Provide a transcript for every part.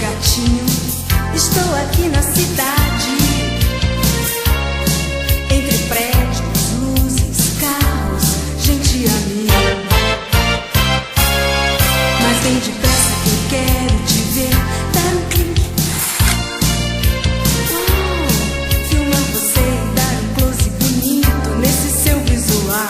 gatinho, estou aqui na cidade. Entre prédios, luzes, carros, gente amiga. Mas vem depressa que eu quero te ver. Dar um clique. Uau, filmar você e dar um close bonito nesse seu visual.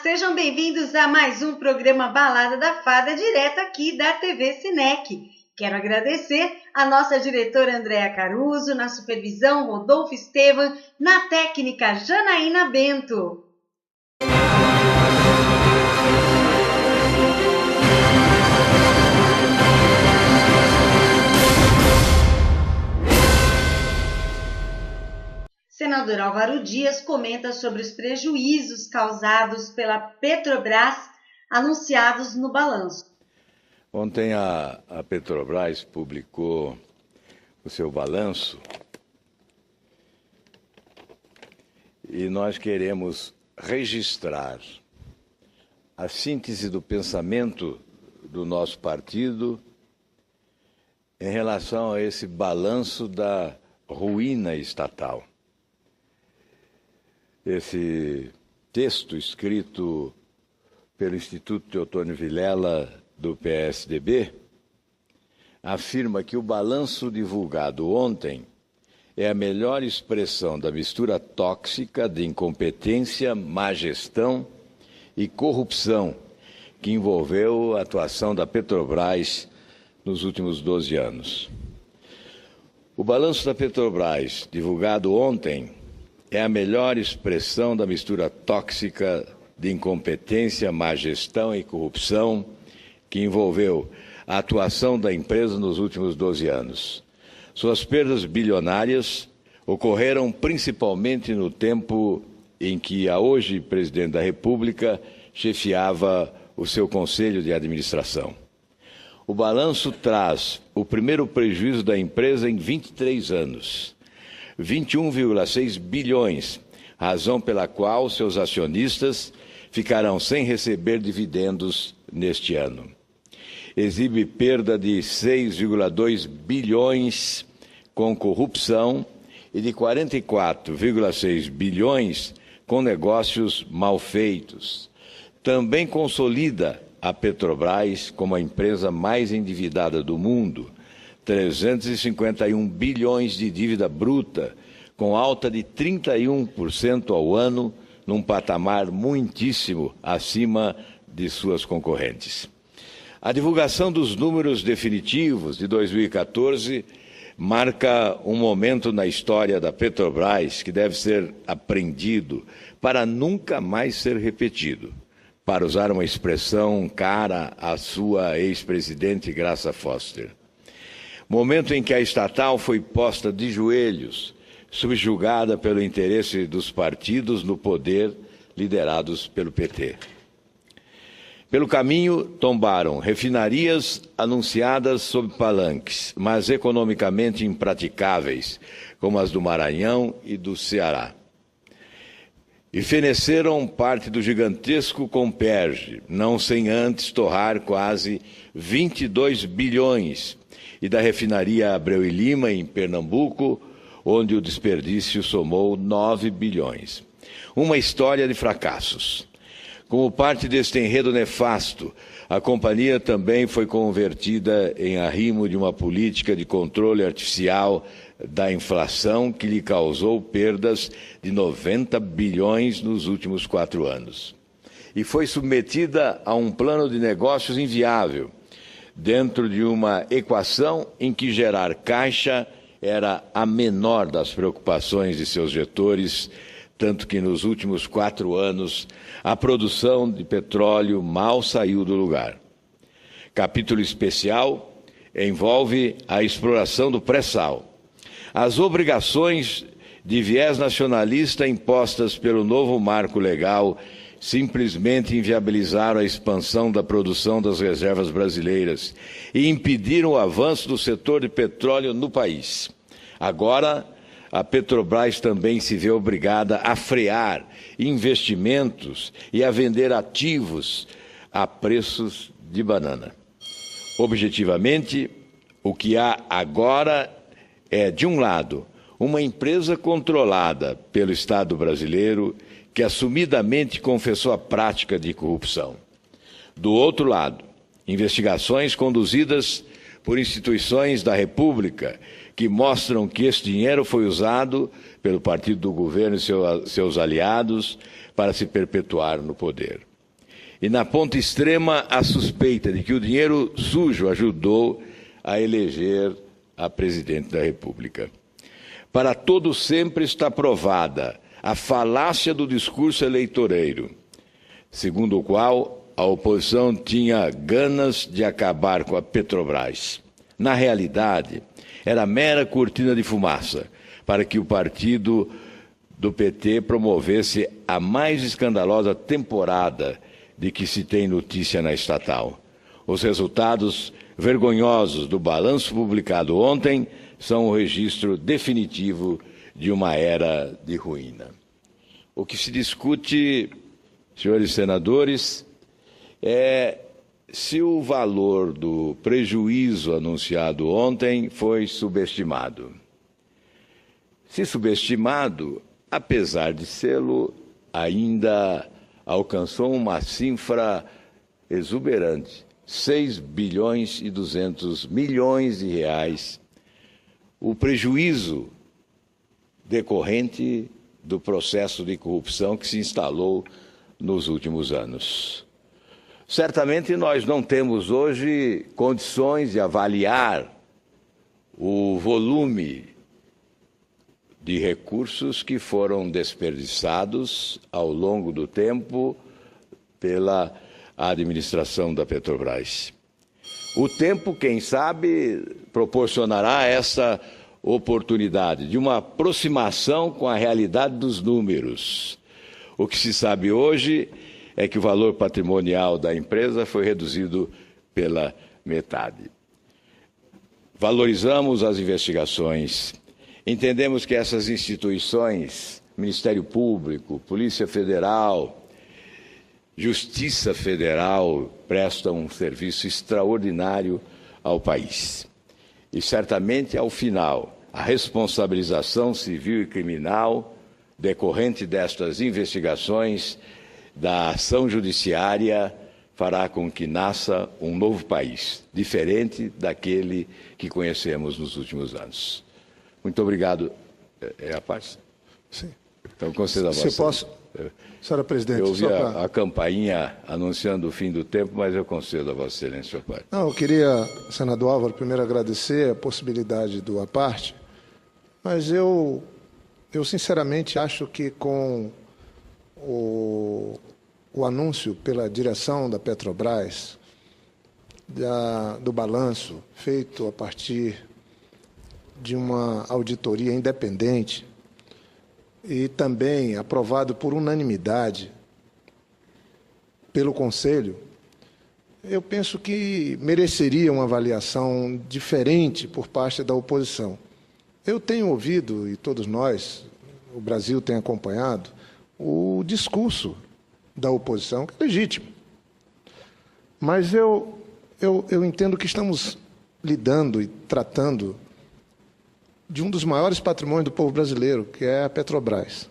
Sejam bem-vindos a mais um programa Balada da Fada, direto aqui da TV Cinec. Quero agradecer a nossa diretora Andréa Caruso, na supervisão Rodolfo Estevam, na técnica Janaína Bento. Senador Álvaro Dias comenta sobre os prejuízos causados pela Petrobras anunciados no balanço. Ontem a Petrobras publicou o seu balanço e nós queremos registrar a síntese do pensamento do nosso partido em relação a esse balanço da ruína estatal. Esse texto escrito pelo Instituto Teotônio Vilela, do PSDB, afirma que o balanço divulgado ontem é a melhor expressão da mistura tóxica de incompetência, má gestão e corrupção que envolveu a atuação da Petrobras nos últimos 12 anos. O balanço da Petrobras, divulgado ontem, é a melhor expressão da mistura tóxica de incompetência, má gestão e corrupção que envolveu a atuação da empresa nos últimos 12 anos. Suas perdas bilionárias ocorreram principalmente no tempo em que a hoje presidente da República chefiava o seu conselho de administração. O balanço traz o primeiro prejuízo da empresa em 23 anos. 21,6 bilhões, razão pela qual seus acionistas ficarão sem receber dividendos neste ano. Exibe perda de 6,2 bilhões com corrupção e de 44,6 bilhões com negócios mal feitos. Também consolida a Petrobras como a empresa mais endividada do mundo, 351 bilhões de dívida bruta, com alta de 31% ao ano, num patamar muitíssimo acima de suas concorrentes. A divulgação dos números definitivos de 2014 marca um momento na história da Petrobras que deve ser aprendido para nunca mais ser repetido, para usar uma expressão cara à sua ex-presidente Graça Foster. Momento em que a estatal foi posta de joelhos, subjugada pelo interesse dos partidos no poder, liderados pelo PT. Pelo caminho, tombaram refinarias anunciadas sob palanques, mas economicamente impraticáveis, como as do Maranhão e do Ceará. E feneceram parte do gigantesco Comperj, não sem antes torrar quase 22 bilhões, e da refinaria Abreu e Lima, em Pernambuco, onde o desperdício somou 9 bilhões. Uma história de fracassos. Como parte deste enredo nefasto, a companhia também foi convertida em arrimo de uma política de controle artificial da inflação que lhe causou perdas de 90 bilhões nos últimos 4 anos. e foi submetida a um plano de negócios inviável, dentro de uma equação em que gerar caixa era a menor das preocupações de seus gestores, tanto que nos últimos 4 anos a produção de petróleo mal saiu do lugar. Capítulo especial envolve a exploração do pré-sal. As obrigações de viés nacionalista impostas pelo novo marco legal simplesmente inviabilizaram a expansão da produção das reservas brasileiras e impediram o avanço do setor de petróleo no país. Agora, a Petrobras também se vê obrigada a frear investimentos e a vender ativos a preços de banana. Objetivamente, o que há agora é, de um lado, uma empresa controlada pelo Estado brasileiro que assumidamente confessou a prática de corrupção. Do outro lado, investigações conduzidas por instituições da República que mostram que esse dinheiro foi usado pelo partido do governo e seus aliados para se perpetuar no poder. E na ponta extrema, a suspeita de que o dinheiro sujo ajudou a eleger a presidente da República. Para todo sempre está provada a falácia do discurso eleitoreiro, segundo o qual a oposição tinha ganas de acabar com a Petrobras. Na realidade, era mera cortina de fumaça para que o partido do PT promovesse a mais escandalosa temporada de que se tem notícia na estatal. Os resultados vergonhosos do balanço publicado ontem são o registro definitivo de uma era de ruína. O que se discute, senhores senadores, é se o valor do prejuízo anunciado ontem foi subestimado. Se subestimado, apesar de sê-lo, ainda alcançou uma cifra exuberante, 6 bilhões e 200 milhões de reais, o prejuízo decorrente do processo de corrupção que se instalou nos últimos anos. Certamente nós não temos hoje condições de avaliar o volume de recursos que foram desperdiçados ao longo do tempo pela administração da Petrobras. O tempo, quem sabe, proporcionará essa oportunidade de uma aproximação com a realidade dos números. O que se sabe hoje é que o valor patrimonial da empresa foi reduzido pela metade. Valorizamos as investigações. Entendemos que essas instituições, Ministério Público, Polícia Federal, Justiça Federal, prestam um serviço extraordinário ao país. E certamente, ao final, a responsabilização civil e criminal decorrente destas investigações da ação judiciária fará com que nasça um novo país, diferente daquele que conhecemos nos últimos anos. Muito obrigado. É a paz? Sim. Então, conceda a vossa. Se posso, senhora presidente, eu ouvi a campainha anunciando o fim do tempo, mas eu concedo a vossa excelência, senhor pai. Não, eu queria, senador Álvaro, primeiro agradecer a possibilidade do à parte, mas eu sinceramente acho que com o anúncio pela direção da Petrobras do balanço feito a partir de uma auditoria independente e também aprovado por unanimidade pelo Conselho, eu penso que mereceria uma avaliação diferente por parte da oposição. Eu tenho ouvido, e todos nós, o Brasil tem acompanhado, o discurso da oposição, que é legítimo. Mas eu entendo que estamos lidando e tratando de um dos maiores patrimônios do povo brasileiro, que é a Petrobras.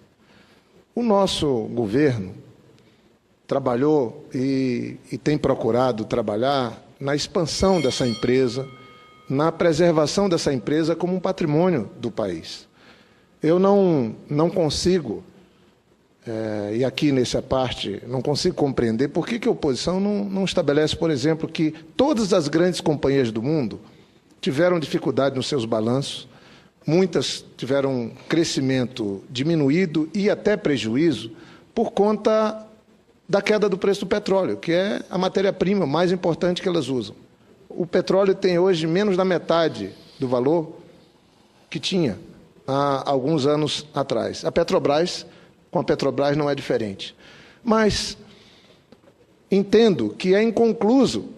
O nosso governo trabalhou e tem procurado trabalhar na expansão dessa empresa, na preservação dessa empresa como um patrimônio do país. Eu não consigo e aqui nessa parte não consigo compreender por que a oposição não estabelece, por exemplo, que todas as grandes companhias do mundo tiveram dificuldade nos seus balanços, muitas tiveram um crescimento diminuído e até prejuízo por conta da queda do preço do petróleo, que é a matéria-prima mais importante que elas usam. O petróleo tem hoje menos da metade do valor que tinha há alguns anos atrás. Com a Petrobras não é diferente. Mas entendo que é inconcluso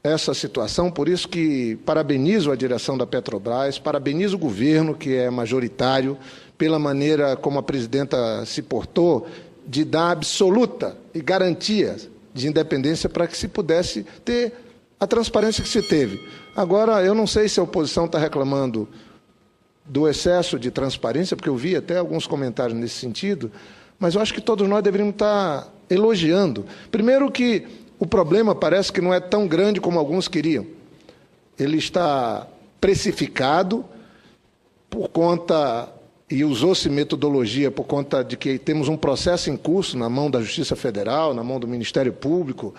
essa situação, por isso que parabenizo a direção da Petrobras, parabenizo o governo, que é majoritário, pela maneira como a presidenta se portou, de dar absoluta e garantia de independência para que se pudesse ter a transparência que se teve. Agora, eu não sei se a oposição está reclamando do excesso de transparência, porque eu vi até alguns comentários nesse sentido, mas eu acho que todos nós deveríamos estar elogiando. Primeiro que o problema parece que não é tão grande como alguns queriam. Ele está precificado por conta, e usou-se metodologia por conta de que temos um processo em curso na mão da Justiça Federal, na mão do Ministério Público,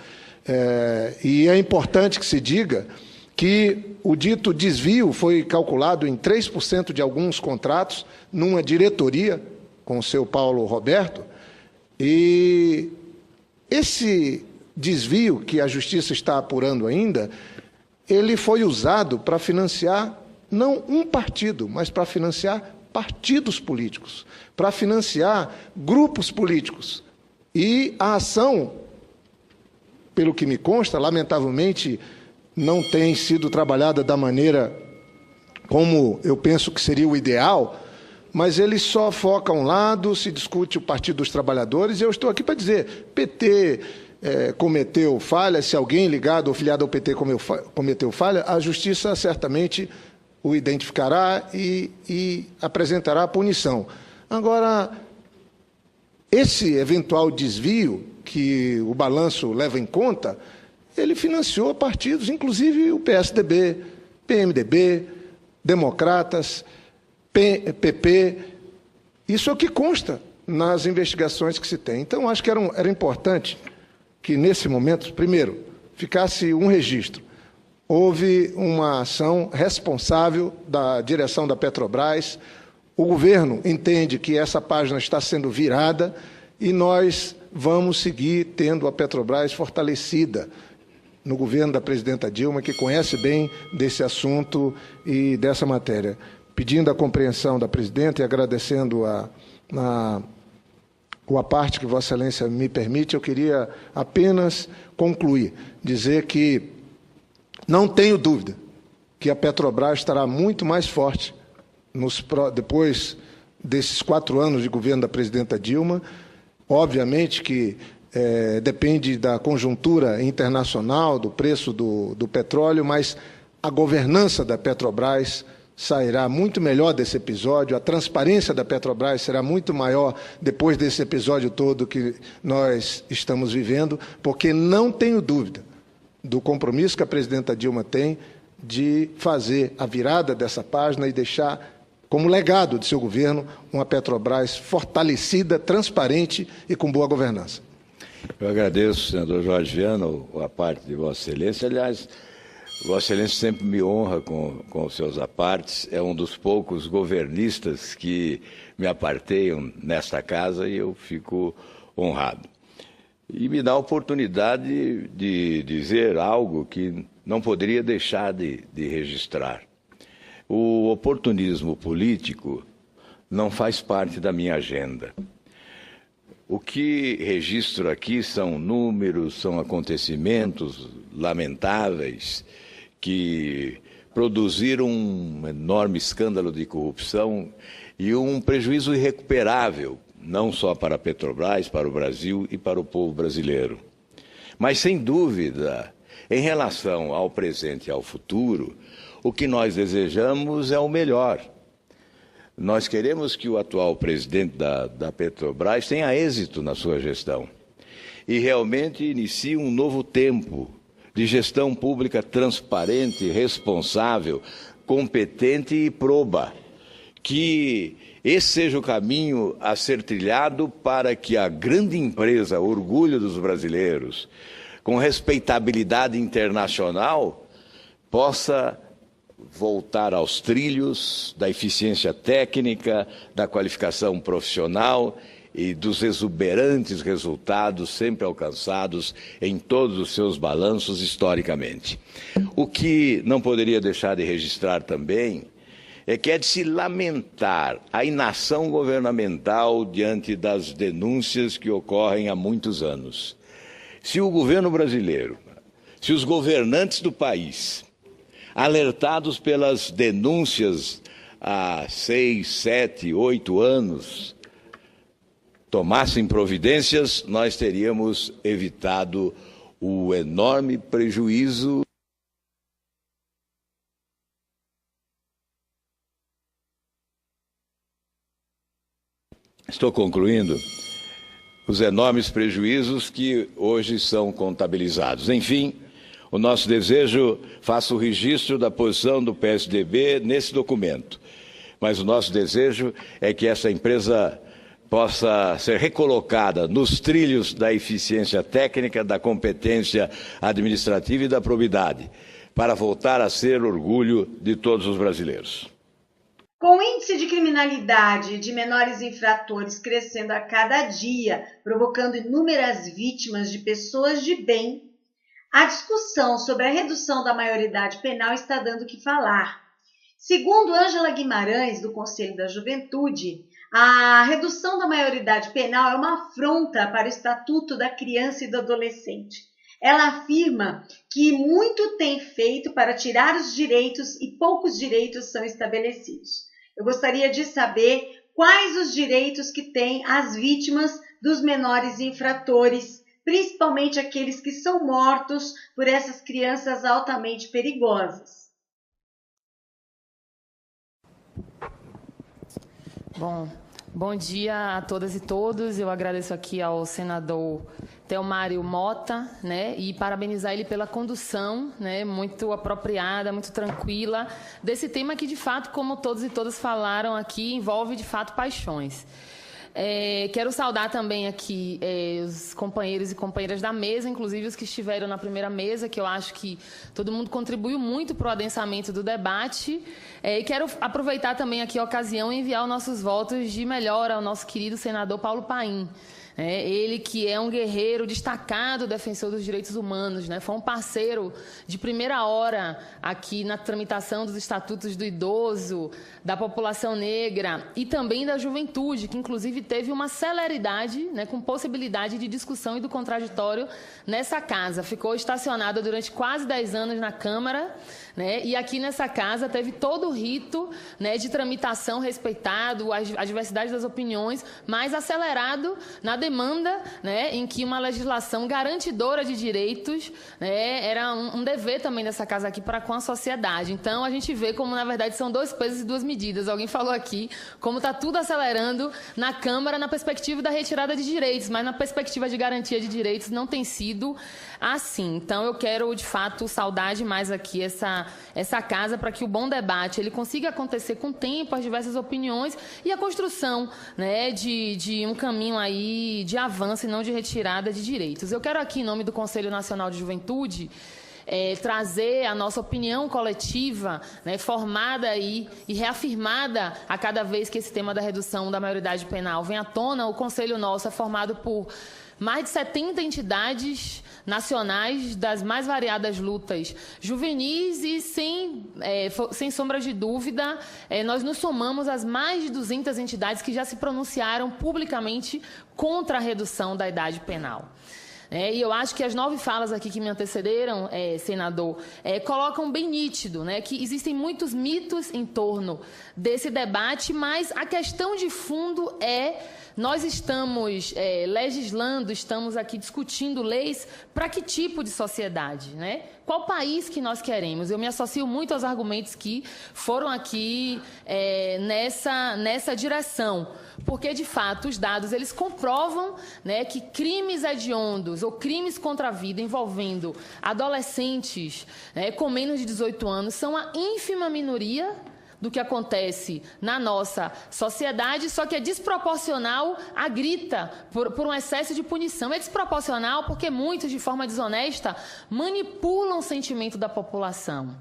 e é importante que se diga que o dito desvio foi calculado em 3% de alguns contratos, numa diretoria, com o seu Paulo Roberto, e esse desvio que a Justiça está apurando ainda, ele foi usado para financiar não um partido, mas para financiar partidos políticos, para financiar grupos políticos. E a ação, pelo que me consta, lamentavelmente, não tem sido trabalhada da maneira como eu penso que seria o ideal, mas ele só foca a um lado, se discute o Partido dos Trabalhadores, e eu estou aqui para dizer, PT cometeu falha, se alguém ligado ou filiado ao PT cometeu falha, a Justiça certamente o identificará e apresentará a punição. Agora, esse eventual desvio que o balanço leva em conta, ele financiou partidos, inclusive o PSDB, PMDB, Democratas, PP. Isso é o que consta nas investigações que se tem. Então, acho que era importante que, nesse momento, primeiro, ficasse um registro. Houve uma ação responsável da direção da Petrobras, o governo entende que essa página está sendo virada e nós vamos seguir tendo a Petrobras fortalecida no governo da presidenta Dilma, que conhece bem desse assunto e dessa matéria. Pedindo a compreensão da presidenta e agradecendo a parte que Vossa Excelência me permite, eu queria apenas concluir, dizer que não tenho dúvida que a Petrobras estará muito mais forte depois desses 4 anos de governo da presidenta Dilma. Obviamente que depende da conjuntura internacional, do preço do petróleo, mas a governança da Petrobras sairá muito melhor desse episódio, a transparência da Petrobras será muito maior depois desse episódio todo que nós estamos vivendo, porque não tenho dúvida do compromisso que a presidenta Dilma tem de fazer a virada dessa página e deixar como legado de seu governo uma Petrobras fortalecida, transparente e com boa governança. Eu agradeço, senador Jorge Viana, a parte de Vossa Excelência. Aliás, Vossa Excelência sempre me honra com os seus apartes. É um dos poucos governistas que me aparteiam nesta casa e eu fico honrado. E me dá a oportunidade de dizer algo que não poderia deixar de registrar. O oportunismo político não faz parte da minha agenda. O que registro aqui são números, são acontecimentos lamentáveis que produziram um enorme escândalo de corrupção e um prejuízo irrecuperável, não só para a Petrobras, para o Brasil e para o povo brasileiro. Mas, sem dúvida, em relação ao presente e ao futuro, o que nós desejamos é o melhor. Nós queremos que o atual presidente da Petrobras tenha êxito na sua gestão e realmente inicie um novo tempo de gestão pública transparente, responsável, competente e proba, que esse seja o caminho a ser trilhado para que a grande empresa, orgulho dos brasileiros, com respeitabilidade internacional, possa voltar aos trilhos da eficiência técnica, da qualificação profissional e dos exuberantes resultados sempre alcançados em todos os seus balanços historicamente. O que não poderia deixar de registrar também é que é de se lamentar a inação governamental diante das denúncias que ocorrem há muitos anos. Se o governo brasileiro, se os governantes do país, alertados pelas denúncias há 6, 7, 8 anos, tomassem providências, nós teríamos evitado o enorme prejuízo. Estou concluindo. Os enormes prejuízos que hoje são contabilizados. Enfim, o nosso desejo, faço o registro da posição do PSDB nesse documento, mas o nosso desejo é que essa empresa possa ser recolocada nos trilhos da eficiência técnica, da competência administrativa e da probidade, para voltar a ser orgulho de todos os brasileiros. Com o índice de criminalidade de menores infratores crescendo a cada dia, provocando inúmeras vítimas de pessoas de bem, a discussão sobre a redução da maioridade penal está dando o que falar. Segundo Ângela Guimarães, do Conselho da Juventude, a redução da maioridade penal é uma afronta para o Estatuto da Criança e do Adolescente. Ela afirma que muito tem feito para tirar os direitos e poucos direitos são estabelecidos. Eu gostaria de saber quais os direitos que têm as vítimas dos menores infratores, principalmente aqueles que são mortos por essas crianças altamente perigosas. Bom dia a todas e todos. Eu agradeço aqui ao senador Theomário Mota, e parabenizar ele pela condução, muito apropriada, muito tranquila, desse tema que, de fato, como todos e todas falaram aqui, envolve, de fato, paixões. Quero saudar também aqui os companheiros e companheiras da mesa, inclusive os que estiveram na primeira mesa, que eu acho que todo mundo contribuiu muito para o adensamento do debate. E quero aproveitar também aqui a ocasião e enviar os nossos votos de melhora ao nosso querido senador Paulo Paim. Ele que é um guerreiro destacado defensor dos direitos humanos, foi um parceiro de primeira hora aqui na tramitação dos estatutos do idoso, da população negra e também da juventude, que inclusive teve uma celeridade, com possibilidade de discussão e do contraditório nessa casa. Ficou estacionada durante quase 10 anos na Câmara, e aqui nessa casa teve todo o rito de tramitação respeitado, a diversidade das opiniões, mas acelerado na demanda, em que uma legislação garantidora de direitos, era um dever também dessa casa aqui para com a sociedade. Então, a gente vê como, na verdade, são dois pesos e duas medidas. Alguém falou aqui como está tudo acelerando na Câmara na perspectiva da retirada de direitos, mas na perspectiva de garantia de direitos não tem sido assim. Então, eu quero, de fato, saudar demais aqui essa casa para que o bom debate ele consiga acontecer com o tempo, as diversas opiniões e a construção de um caminho aí de avanço e não de retirada de direitos. Eu quero aqui, em nome do Conselho Nacional de Juventude, trazer a nossa opinião coletiva, formada aí e reafirmada a cada vez que esse tema da redução da maioridade penal vem à tona. O Conselho nosso é formado por mais de 70 entidades nacionais das mais variadas lutas juvenis e, sem sombra de dúvida, nós nos somamos às mais de 200 entidades que já se pronunciaram publicamente contra a redução da idade penal. E eu acho que as 9 falas aqui que me antecederam, senador, colocam bem nítido, que existem muitos mitos em torno desse debate, mas a questão de fundo nós estamos legislando, estamos aqui discutindo leis para que tipo de sociedade, Qual país que nós queremos? Eu me associo muito aos argumentos que foram aqui nessa direção, porque, de fato, os dados eles comprovam que crimes hediondos ou crimes contra a vida envolvendo adolescentes com menos de 18 anos são a ínfima minoria do que acontece na nossa sociedade, só que é desproporcional à grita por um excesso de punição. É desproporcional porque muitos, de forma desonesta, manipulam o sentimento da população,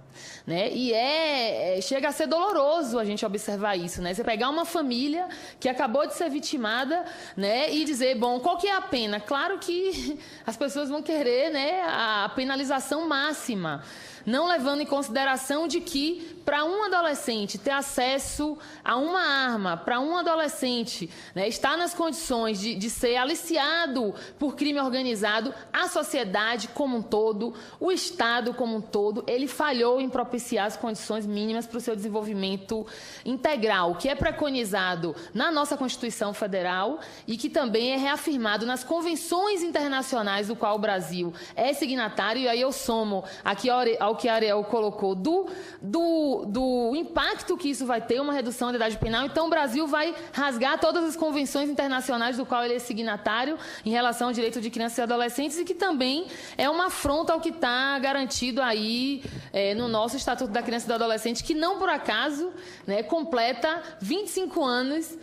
né? E chega a ser doloroso a gente observar isso, né? Você pegar uma família que acabou de ser vitimada, né, e dizer, bom, qual que é a pena? Claro que as pessoas vão querer, né, a penalização máxima, não levando em consideração de que, para um adolescente ter acesso a uma arma, para um adolescente, né, estar nas condições de ser aliciado por crime organizado, a sociedade como um todo, o Estado como um todo, ele falhou em propiciar as condições mínimas para o seu desenvolvimento integral, que é preconizado na nossa Constituição Federal e que também é reafirmado nas convenções internacionais do qual o Brasil é signatário. E aí eu somo aqui ao que a Ariel colocou do impacto que isso vai ter, uma redução da idade penal. Então o Brasil vai rasgar todas as convenções internacionais do qual ele é signatário em relação ao direito de crianças e adolescentes, e que também é uma afronta ao que está garantido aí no nosso Estatuto da Criança e do Adolescente, que não por acaso, né, completa 25 anos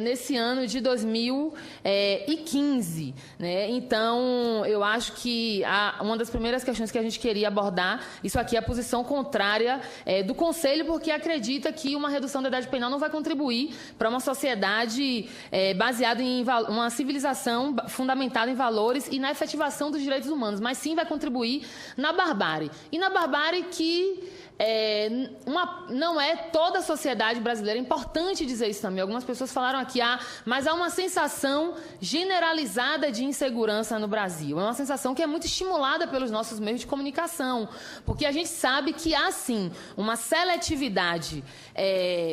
nesse ano de 2015. Né? Então, eu acho que uma das primeiras questões que a gente queria abordar, isso aqui é a posição contrária do Conselho, porque acredita que uma redução da idade penal não vai contribuir para uma sociedade baseada em uma civilização fundamentada em valores e na efetivação dos direitos humanos, mas sim vai contribuir na barbárie. E na barbárie que não é toda a sociedade brasileira. É importante dizer isso também. Algumas pessoas falaram aqui, mas há uma sensação generalizada de insegurança no Brasil. É uma sensação que é muito estimulada pelos nossos meios de comunicação, porque a gente sabe que há, sim, uma seletividade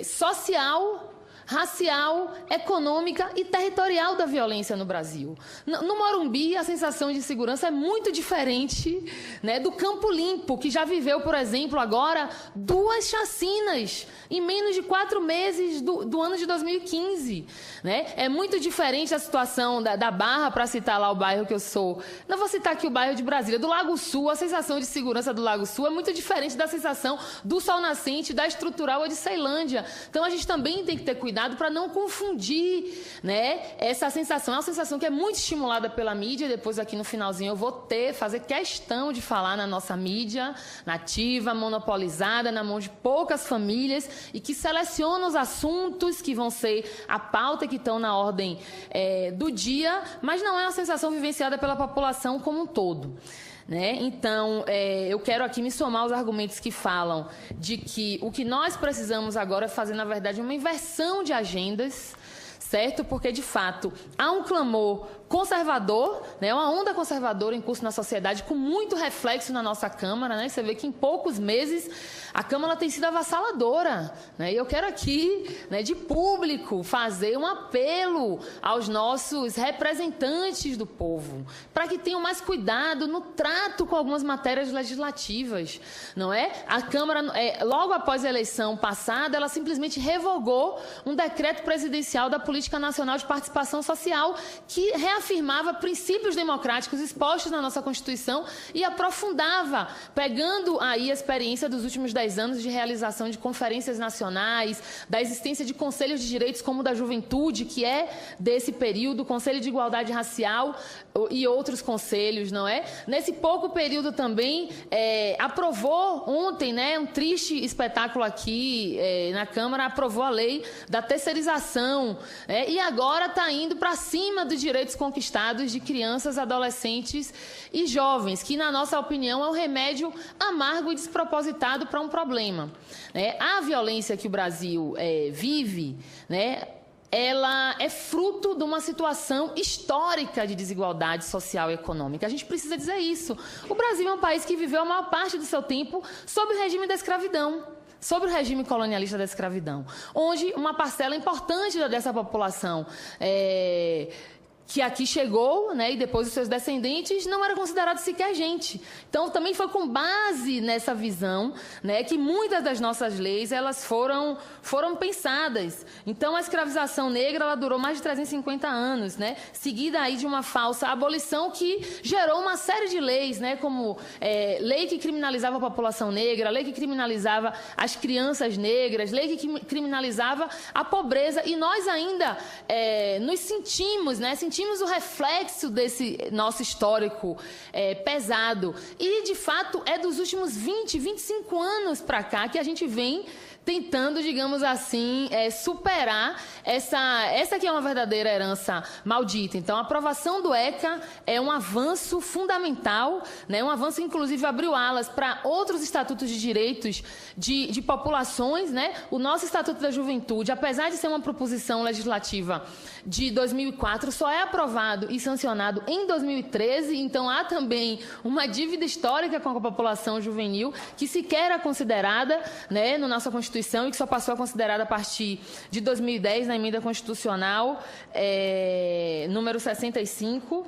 social, racial, econômica e territorial da violência no Brasil. No Morumbi, a sensação de segurança é muito diferente, né, do Campo Limpo, que já viveu, por exemplo, agora 2 chacinas em menos de 4 meses do ano de 2015. Né? É muito diferente a situação da Barra, para citar lá o bairro que eu sou. Não vou citar aqui o bairro de Brasília. Do Lago Sul, a sensação de segurança do Lago Sul é muito diferente da sensação do Sol Nascente, da Estrutural ou de Ceilândia. Então, a gente também tem que ter cuidado para não confundir, né, essa sensação. É uma sensação que é muito estimulada pela mídia. Depois, aqui no finalzinho, eu vou fazer questão de falar na nossa mídia nativa, monopolizada, na mão de poucas famílias e que seleciona os assuntos que vão ser a pauta, que estão na ordem do dia, mas não é uma sensação vivenciada pela população como um todo. Né? Então, eu quero aqui me somar aos argumentos que falam de que o que nós precisamos agora é fazer, na verdade, uma inversão de agendas, certo? Porque, de fato, há um clamor conservador, né? Uma onda conservadora em curso na sociedade, com muito reflexo na nossa Câmara. Né? Você vê que em poucos meses a Câmara tem sido avassaladora. Né? E eu quero aqui, né, de público, fazer um apelo aos nossos representantes do povo, para que tenham mais cuidado no trato com algumas matérias legislativas. Não é? A Câmara, logo após a eleição passada, ela simplesmente revogou um decreto presidencial da Política Nacional de Participação Social, que reafirmava princípios democráticos expostos na nossa Constituição e aprofundava, pegando aí a experiência dos últimos 10 anos de realização de conferências nacionais, da existência de conselhos de direitos como o da juventude, que é desse período, Conselho de Igualdade Racial e outros conselhos, não é? Nesse pouco período também aprovou ontem, né, um triste espetáculo aqui na Câmara, aprovou a lei da terceirização, e agora está indo para cima dos direitos conquistados de crianças, adolescentes e jovens, que, na nossa opinião, é um remédio amargo e despropositado para um problema. A violência que o Brasil vive, né, ela é fruto de uma situação histórica de desigualdade social e econômica. A gente precisa dizer isso. O Brasil é um país que viveu a maior parte do seu tempo sob o regime da escravidão, sobre o regime colonialista da escravidão, onde uma parcela importante dessa população que aqui chegou, né, e depois os seus descendentes, não era considerado sequer gente. Então, também foi com base nessa visão, né, que muitas das nossas leis elas foram pensadas. Então, a escravização negra ela durou mais de 350 anos, né, seguida aí de uma falsa abolição que gerou uma série de leis, né, como lei que criminalizava a população negra, lei que criminalizava as crianças negras, lei que criminalizava a pobreza. E nós ainda nos sentimos, né, sentimos o reflexo desse nosso histórico pesado. E, de fato, é dos últimos 20, 25 anos para cá que a gente vem tentando, digamos assim, superar essa que é uma verdadeira herança maldita. Então, a aprovação do ECA é um avanço fundamental, né? Um avanço que, inclusive, abriu alas para outros estatutos de direitos de populações, né? O nosso Estatuto da Juventude, apesar de ser uma proposição legislativa de 2004, só é aprovado e sancionado em 2013, então há também uma dívida histórica com a população juvenil que sequer era considerada, né, na nossa Constituição, e que só passou a considerada a partir de 2010, na emenda constitucional número 65.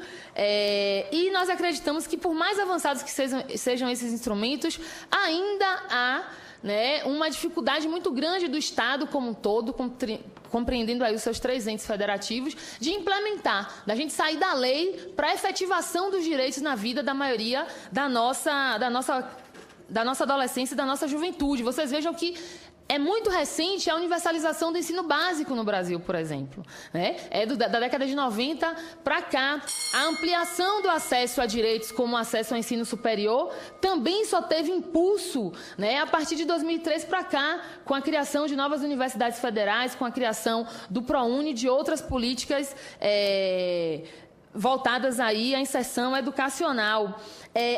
E nós acreditamos que, por mais avançados que sejam esses instrumentos, ainda há, né, uma dificuldade muito grande do Estado como um todo, compreendendo aí os seus 3 entes federativos, de implementar, da gente sair da lei para a efetivação dos direitos na vida da maioria da nossa adolescência e da nossa juventude. Vocês vejam que é muito recente a universalização do ensino básico no Brasil, por exemplo, né? Da década de 90 para cá. A ampliação do acesso a direitos como o acesso ao ensino superior também só teve impulso, né, a partir de 2003 para cá, com a criação de novas universidades federais, com a criação do ProUni e de outras políticas voltadas aí à inserção educacional.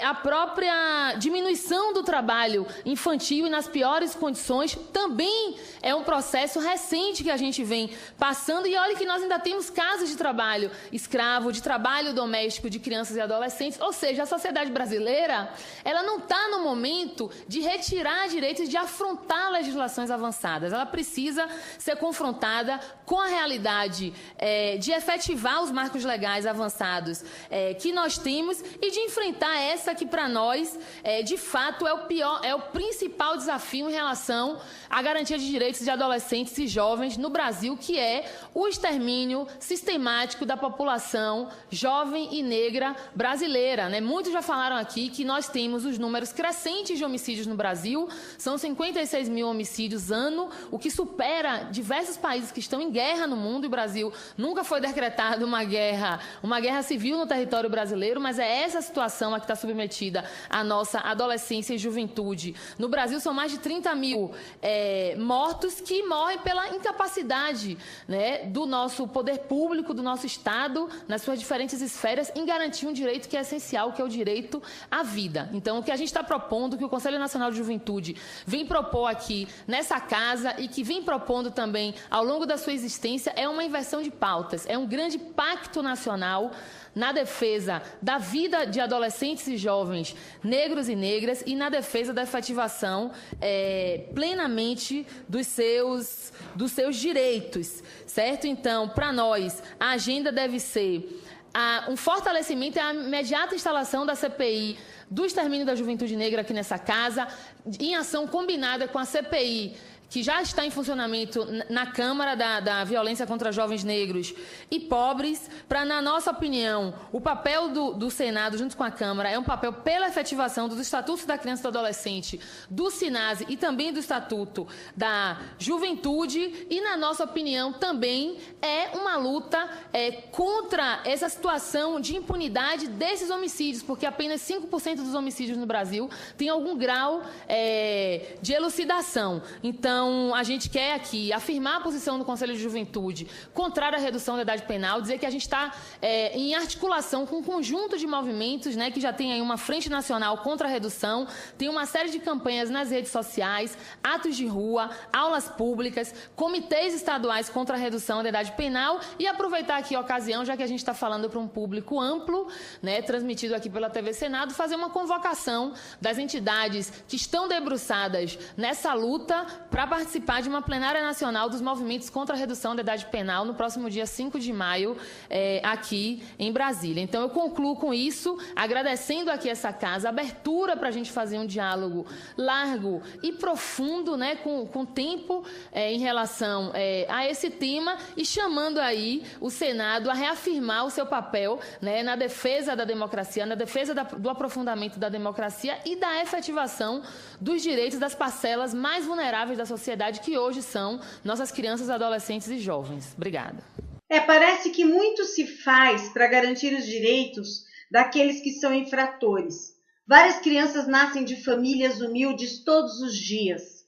A própria diminuição do trabalho infantil e nas piores condições também é um processo recente que a gente vem passando. E olha que nós ainda temos casos de trabalho escravo, de trabalho doméstico de crianças e adolescentes. Ou seja, a sociedade brasileira ela não está no momento de retirar direitos, de afrontar legislações avançadas. Ela precisa ser confrontada com a realidade de efetivar os marcos legais avançados que nós temos e de enfrentar essa que, para nós, de fato, é o principal desafio em relação à garantia de direitos de adolescentes e jovens no Brasil, que é o extermínio sistemático da população jovem e negra brasileira, né? Muitos já falaram aqui que nós temos os números crescentes de homicídios no Brasil, são 56 mil homicídios ano, o que supera diversos países que estão em guerra no mundo, e o Brasil nunca foi decretada uma guerra civil no território brasileiro, mas é essa situação a que está submetida a nossa adolescência e juventude. No Brasil, são mais de 30 mil mortos que morrem pela incapacidade, né, do nosso poder público, do nosso Estado, nas suas diferentes esferas, em garantir um direito que é essencial, que é o direito à vida. Então, o que a gente está propondo, que o Conselho Nacional de Juventude vem propor aqui nessa casa e que vem propondo também ao longo da sua existência, é uma inversão de pautas, é um grande pacto nacional na defesa da vida de adolescentes e jovens negros e negras e na defesa da efetivação plenamente dos seus direitos, certo? Então, para nós, a agenda deve ser um fortalecimento e a imediata instalação da CPI do extermínio da juventude negra aqui nessa casa, em ação combinada com a CPI que já está em funcionamento na Câmara da violência contra jovens negros e pobres, para, na nossa opinião, o papel do Senado, junto com a Câmara, é um papel pela efetivação dos estatutos da criança e do adolescente, do SINASE e também do Estatuto da Juventude, e, na nossa opinião, também é uma luta contra essa situação de impunidade desses homicídios, porque apenas 5% dos homicídios no Brasil tem algum grau de elucidação. Então, a gente quer aqui afirmar a posição do Conselho de Juventude contrária à redução da idade penal, dizer que a gente está em articulação com um conjunto de movimentos, né, que já tem aí uma frente nacional contra a redução, tem uma série de campanhas nas redes sociais, atos de rua, aulas públicas, comitês estaduais contra a redução da idade penal, e aproveitar aqui a ocasião, já que a gente está falando para um público amplo, né, transmitido aqui pela TV Senado, fazer uma convocação das entidades que estão debruçadas nessa luta para participar de uma plenária nacional dos movimentos contra a redução da idade penal no próximo dia 5 de maio, aqui em Brasília. Então, eu concluo com isso, agradecendo aqui essa casa, a abertura para a gente fazer um diálogo largo e profundo, né, com tempo em relação a esse tema e chamando aí o Senado a reafirmar o seu papel, né, na defesa da democracia, na defesa do aprofundamento da democracia e da efetivação dos direitos das parcelas mais vulneráveis da sociedade, que hoje são nossas crianças, adolescentes e jovens. Obrigada. Parece que muito se faz para garantir os direitos daqueles que são infratores. Várias crianças nascem de famílias humildes todos os dias.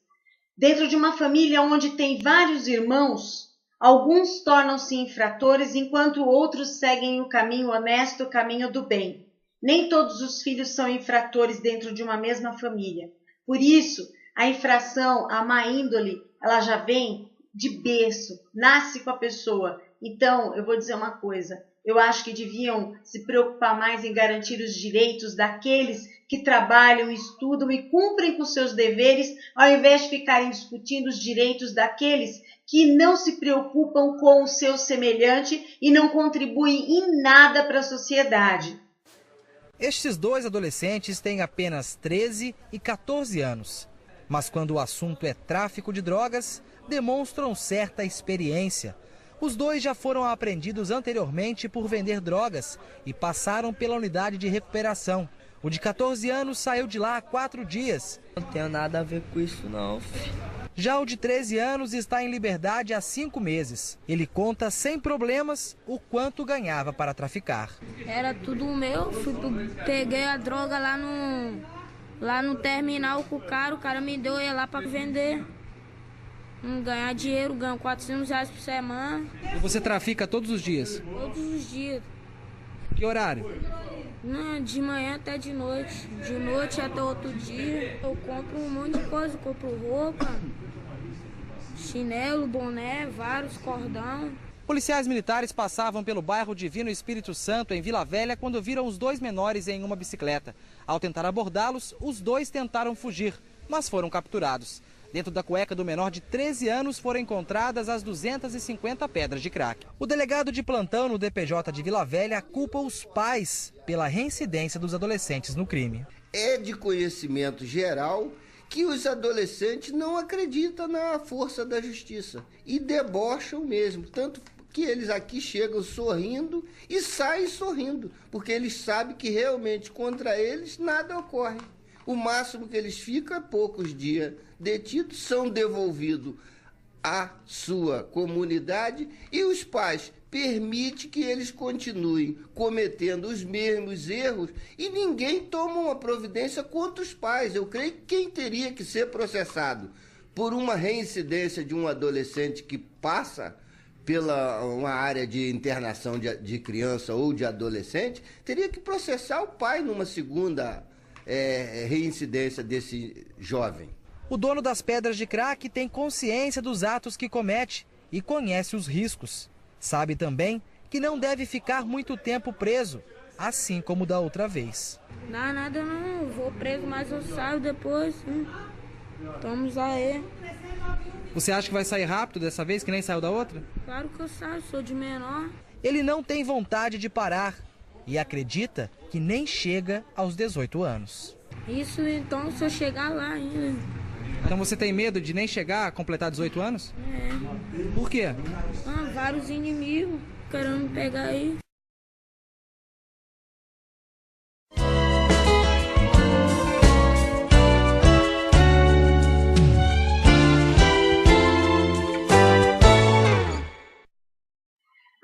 Dentro de uma família onde tem vários irmãos, alguns tornam-se infratores, enquanto outros seguem o caminho honesto, o caminho do bem. Nem todos os filhos são infratores dentro de uma mesma família. Por isso, a infração, a má índole, ela já vem de berço, nasce com a pessoa. Então, eu vou dizer uma coisa, eu acho que deviam se preocupar mais em garantir os direitos daqueles que trabalham, estudam e cumprem com seus deveres, ao invés de ficarem discutindo os direitos daqueles que não se preocupam com o seu semelhante e não contribuem em nada para a sociedade. Estes dois adolescentes têm apenas 13 e 14 anos. Mas quando o assunto é tráfico de drogas, demonstram certa experiência. Os dois já foram apreendidos anteriormente por vender drogas e passaram pela unidade de recuperação. O de 14 anos saiu de lá há 4 dias. Não tenho nada a ver com isso não, filho. Já o de 13 anos está em liberdade há 5 meses. Ele conta sem problemas o quanto ganhava para traficar. Era tudo meu, peguei a droga lá no terminal com o cara me deu lá para vender. Ganhar dinheiro, ganho R$400 por semana. E você trafica todos os dias? Todos os dias. Que horário? De manhã até de noite. De noite até outro dia. Eu compro um monte de coisa. Compro roupa, chinelo, boné, vários, cordão. Policiais militares passavam pelo bairro Divino Espírito Santo, em Vila Velha, quando viram os dois menores em uma bicicleta. Ao tentar abordá-los, os dois tentaram fugir, mas foram capturados. Dentro da cueca do menor de 13 anos foram encontradas as 250 pedras de crack. O delegado de plantão no DPJ de Vila Velha culpa os pais pela reincidência dos adolescentes no crime. É de conhecimento geral que os adolescentes não acreditam na força da justiça e debocham mesmo, tanto que eles aqui chegam sorrindo e saem sorrindo, porque eles sabem que realmente contra eles nada ocorre. O máximo que eles ficam é poucos dias detidos, são devolvidos à sua comunidade e os pais permitem que eles continuem cometendo os mesmos erros e ninguém toma uma providência contra os pais. Eu creio que quem teria que ser processado por uma reincidência de um adolescente que passa pela uma área de internação de criança ou de adolescente, teria que processar o pai numa segunda reincidência desse jovem. O dono das pedras de crack tem consciência dos atos que comete e conhece os riscos. Sabe também que não deve ficar muito tempo preso, assim como da outra vez. Não, nada não, vou preso, mas eu saio depois. Vamos aí. Você acha que vai sair rápido dessa vez, que nem saiu da outra? Claro que eu saio, sou de menor. Ele não tem vontade de parar e acredita que nem chega aos 18 anos. Isso então, se eu chegar lá ainda. Então você tem medo de nem chegar a completar 18 anos? Por quê? Vários inimigos querendo me pegar aí.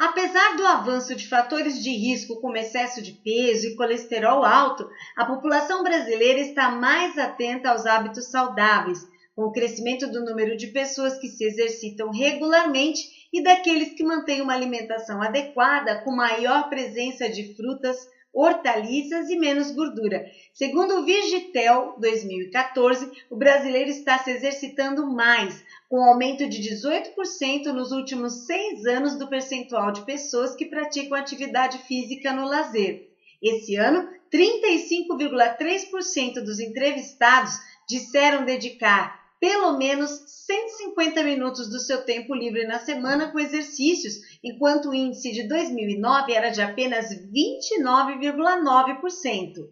Apesar do avanço de fatores de risco como excesso de peso e colesterol alto, a população brasileira está mais atenta aos hábitos saudáveis, com o crescimento do número de pessoas que se exercitam regularmente e daqueles que mantêm uma alimentação adequada, com maior presença de frutas, hortaliças e menos gordura. Segundo o Vigitel 2014, o brasileiro está se exercitando mais, com aumento de 18% nos últimos 6 anos do percentual de pessoas que praticam atividade física no lazer. Esse ano, 35,3% dos entrevistados disseram dedicar pelo menos 150 minutos do seu tempo livre na semana com exercícios, enquanto o índice de 2009 era de apenas 29,9%.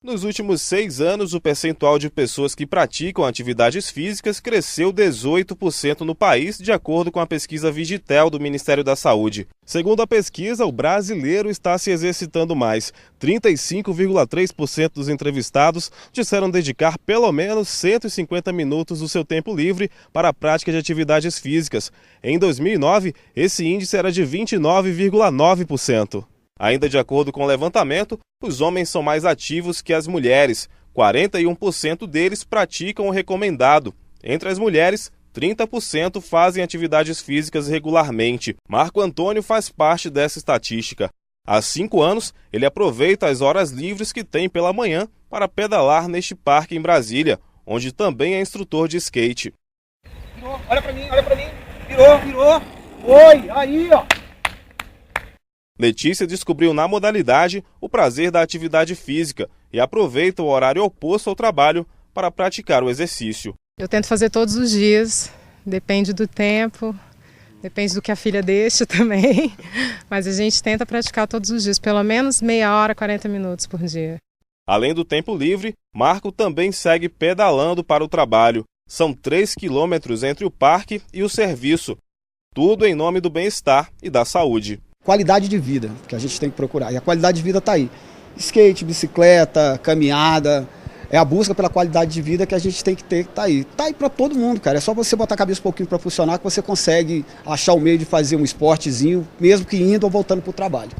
Nos últimos 6 anos, o percentual de pessoas que praticam atividades físicas cresceu 18% no país, de acordo com a pesquisa Vigitel do Ministério da Saúde. Segundo a pesquisa, o brasileiro está se exercitando mais. 35,3% dos entrevistados disseram dedicar pelo menos 150 minutos do seu tempo livre para a prática de atividades físicas. Em 2009, esse índice era de 29,9%. Ainda de acordo com o levantamento, os homens são mais ativos que as mulheres. 41% deles praticam o recomendado. Entre as mulheres, 30% fazem atividades físicas regularmente. Marco Antônio faz parte dessa estatística. Há 5 anos, ele aproveita as horas livres que tem pela manhã para pedalar neste parque em Brasília, onde também é instrutor de skate. Virou, olha pra mim, virou. Oi, aí, ó. Letícia descobriu na modalidade o prazer da atividade física e aproveita o horário oposto ao trabalho para praticar o exercício. Eu tento fazer todos os dias, depende do tempo, depende do que a filha deixa também, mas a gente tenta praticar todos os dias, pelo menos meia hora, 40 minutos por dia. Além do tempo livre, Marco também segue pedalando para o trabalho. São 3 quilômetros entre o parque e o serviço. Tudo em nome do bem-estar e da saúde. Qualidade de vida que a gente tem que procurar, e a qualidade de vida está aí. Skate, bicicleta, caminhada, é a busca pela qualidade de vida que a gente tem que ter, que está aí. Está aí para todo mundo, cara, é só você botar a cabeça um pouquinho para funcionar que você consegue achar o meio de fazer um esportezinho, mesmo que indo ou voltando para o trabalho.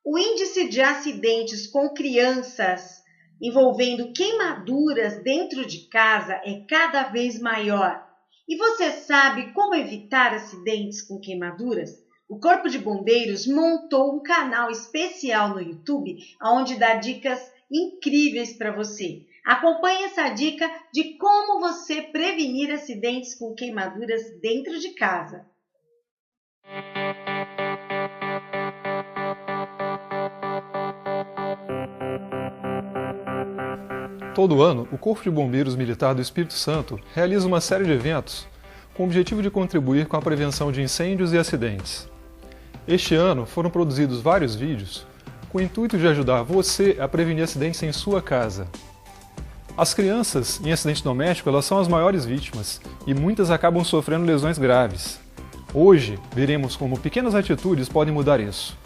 O índice de acidentes com crianças envolvendo queimaduras dentro de casa é cada vez maior. E você sabe como evitar acidentes com queimaduras? O Corpo de Bombeiros montou um canal especial no YouTube, onde dá dicas incríveis para você. Acompanhe essa dica de como você prevenir acidentes com queimaduras dentro de casa. Todo ano, o Corpo de Bombeiros Militar do Espírito Santo realiza uma série de eventos com o objetivo de contribuir com a prevenção de incêndios e acidentes. Este ano foram produzidos vários vídeos com o intuito de ajudar você a prevenir acidentes em sua casa. As crianças em acidente doméstico elas são as maiores vítimas e muitas acabam sofrendo lesões graves. Hoje, veremos como pequenas atitudes podem mudar isso.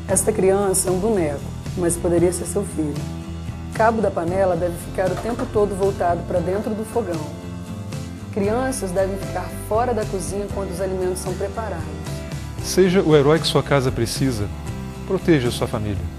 Esta criança é um boneco, mas poderia ser seu filho. O cabo da panela deve ficar o tempo todo voltado para dentro do fogão. Crianças devem ficar fora da cozinha quando os alimentos são preparados. Seja o herói que sua casa precisa. Proteja sua família.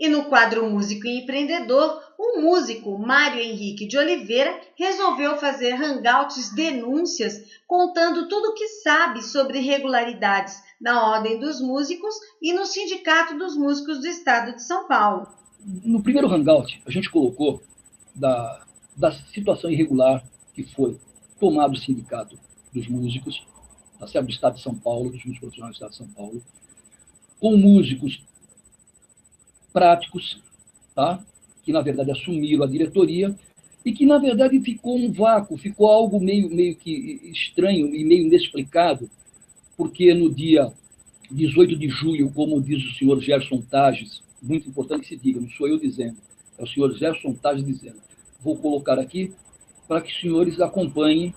E no quadro Músico e Empreendedor, o músico Mário Henrique de Oliveira resolveu fazer hangouts denúncias contando tudo o que sabe sobre irregularidades na Ordem dos Músicos e no Sindicato dos Músicos do Estado de São Paulo. No primeiro hangout, a gente colocou da situação irregular que foi tomado o Sindicato dos Músicos, tá certo? Do Estado de São Paulo, dos músicos profissionais do Estado de São Paulo, com músicos práticos, tá? Que na verdade assumiram a diretoria e que na verdade ficou um vácuo, ficou algo meio que estranho e meio inexplicado, porque no dia 18 de julho, como diz o senhor Gerson Tages, muito importante que se diga, não sou eu dizendo, é o senhor Gerson Tages dizendo, vou colocar aqui para que os senhores acompanhem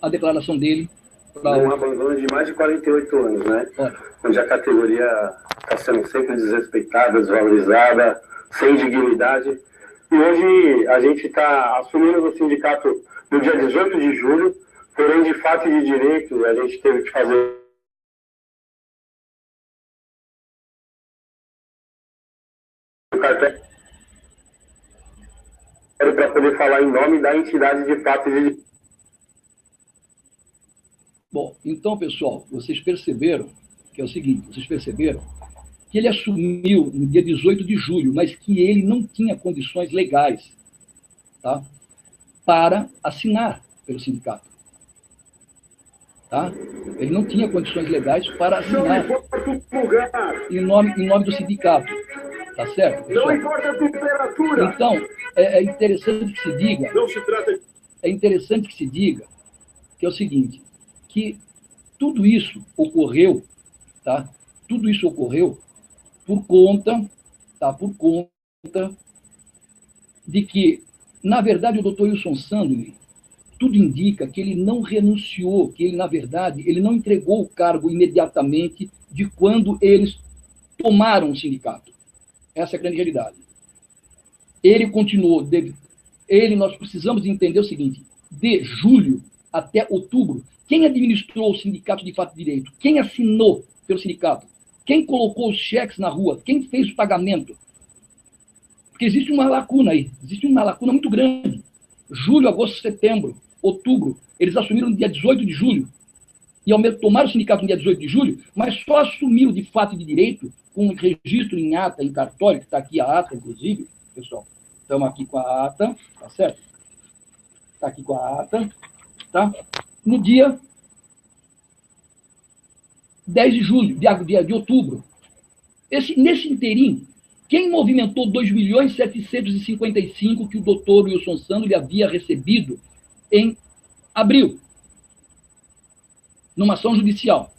a declaração dele. Um abandono de mais de 48 anos, né? Onde a categoria está sendo sempre desrespeitada, desvalorizada, sem dignidade. E hoje a gente está assumindo o sindicato no dia 18 de julho, porém, de fato e de direito, a gente teve que fazer o cartel para poder falar em nome da entidade de fato e de direito. Bom, então, pessoal, vocês perceberam que é o seguinte, vocês perceberam que ele assumiu no dia 18 de julho, mas que ele não tinha condições legais, tá, para assinar pelo sindicato. Tá? Ele não tinha condições legais para assinar em nome do sindicato. Tá certo, pessoal? Não importa a temperatura. Então, é interessante que se diga... Não se trata... É interessante que se diga que é o seguinte, que tudo isso ocorreu, tá? Tudo isso ocorreu por conta de que, na verdade, o Dr. Wilson Sandler, tudo indica que ele não renunciou, que ele, na verdade, ele não entregou o cargo imediatamente de quando eles tomaram o sindicato. Essa é a grande realidade. Ele continuou, nós precisamos entender o seguinte, de julho até outubro, quem administrou o sindicato de fato e direito? Quem assinou pelo sindicato? Quem colocou os cheques na rua? Quem fez o pagamento? Porque existe uma lacuna aí, existe uma lacuna muito grande. Julho, agosto, setembro, outubro, eles assumiram no dia 18 de julho, e ao mesmo tomaram o sindicato no dia 18 de julho, mas só assumiram de fato e de direito, com registro em ata, em cartório, que está aqui a ata, inclusive, pessoal. Estamos aqui com a ata, tá certo? Está aqui com a ata, tá? No dia 10 de julho, de outubro. Nesse inteirinho, quem movimentou 2.755.000 que o doutor Wilson Sandler havia recebido em abril, numa ação judicial?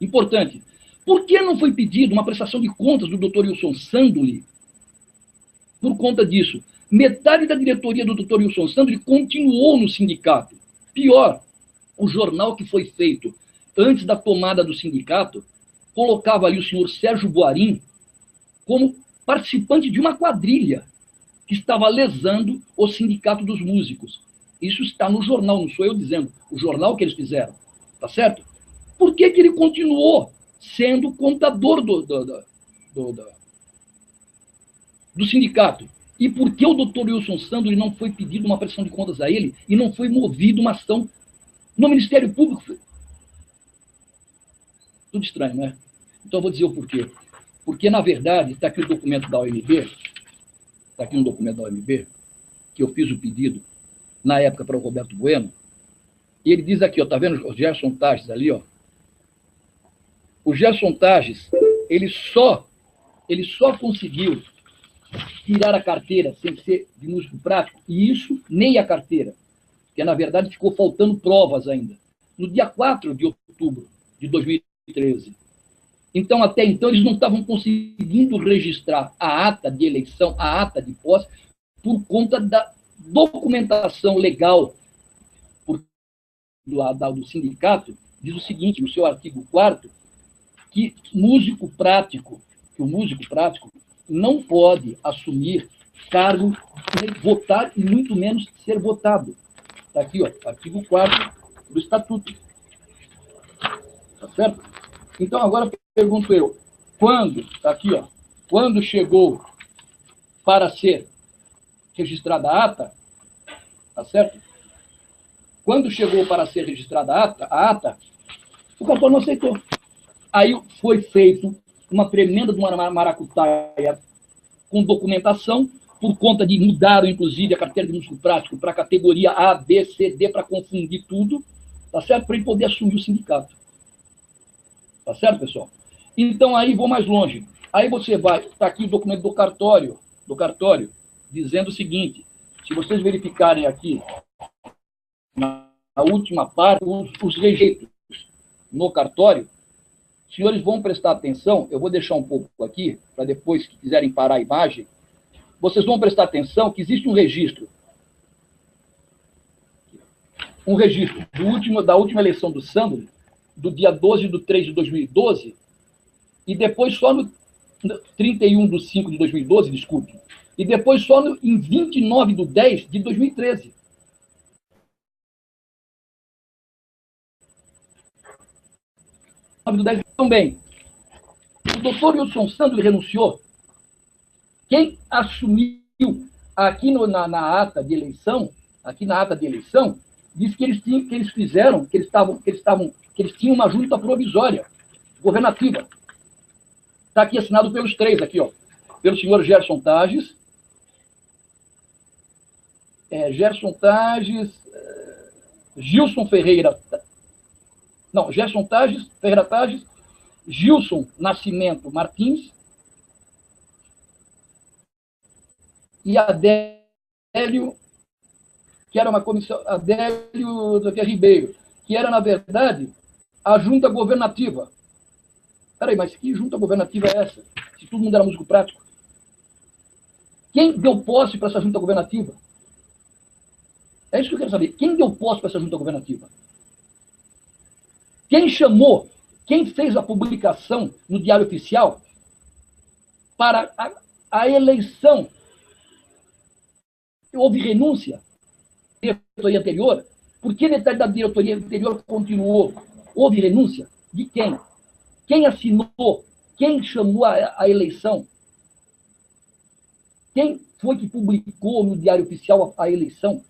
Importante. Por que não foi pedido uma prestação de contas do doutor Wilson Sandler? Por conta disso, metade da diretoria do doutor Wilson Sandler continuou no sindicato. Pior, o jornal que foi feito antes da tomada do sindicato colocava ali o senhor Sérgio Boarim como participante de uma quadrilha que estava lesando o sindicato dos músicos. Isso está no jornal, não sou eu dizendo, o jornal que eles fizeram, tá certo? Por que ele continuou sendo contador do sindicato? E por que o doutor Wilson Sandler não foi pedido uma prestação de contas a ele e não foi movido uma ação no Ministério Público? Tudo estranho, né? Então eu vou dizer o porquê. Porque, na verdade, está aqui o documento da OMB, que eu fiz o pedido na época para o Roberto Bueno, e ele diz aqui, ó, tá vendo o Gerson Tages ali, ó? O Gerson Tages, ele só conseguiu tirar a carteira sem ser de músico prático, e isso nem a carteira, porque, na verdade, ficou faltando provas ainda, no dia 4 de outubro de 2013. Então, até então, eles não estavam conseguindo registrar a ata de eleição, a ata de posse, por conta da documentação legal do sindicato, diz o seguinte, no seu artigo 4º, que o músico prático não pode assumir cargo, votar e muito menos ser votado. Está aqui, ó, artigo 4º do Estatuto. Tá certo? Então, agora pergunto eu, está aqui, ó, quando chegou para ser registrada a ata, tá certo? Quando chegou para ser registrada a ata, o cartório não aceitou. Aí foi feito uma tremenda de uma maracutaia com documentação, por conta de mudaram, inclusive, a carteira de músico prático para a categoria A, B, C, D, para confundir tudo, tá certo? Para ele poder assumir o sindicato. Tá certo, pessoal? Então, aí vou mais longe. Aí você vai, está aqui o documento do cartório, dizendo o seguinte, se vocês verificarem aqui, na última parte, os rejeitos no cartório, senhores vão prestar atenção, eu vou deixar um pouco aqui, para depois, que quiserem parar a imagem, vocês vão prestar atenção que existe um registro da última eleição do Sandler, do dia 12 de 3 de 2012, e depois só no 31/5/2012, desculpe. E depois só em 29/10/2013. Também. O doutor Wilson Sandro renunciou. Quem assumiu aqui na ata de eleição, disse que eles tinham uma junta provisória, governativa. Está aqui assinado pelos três, aqui, ó. Pelo senhor Gerson Tages, Gilson Ferreira. Não, Gerson Tages, Ferreira Tages, Gilson Nascimento Martins e Adélio, que era uma comissão, Adélio Ribeiro, que era, na verdade, a junta governativa. Peraí, mas que junta governativa é essa? Se todo mundo era músico prático. Quem deu posse para essa junta governativa? É isso que eu quero saber. Quem deu posse para essa junta governativa? Quem chamou, quem fez a publicação no Diário Oficial para a eleição? Houve renúncia da diretoria anterior? Por que metade da diretoria anterior continuou? Houve renúncia? De quem? Quem assinou? Quem chamou a eleição? Quem foi que publicou no Diário Oficial a eleição?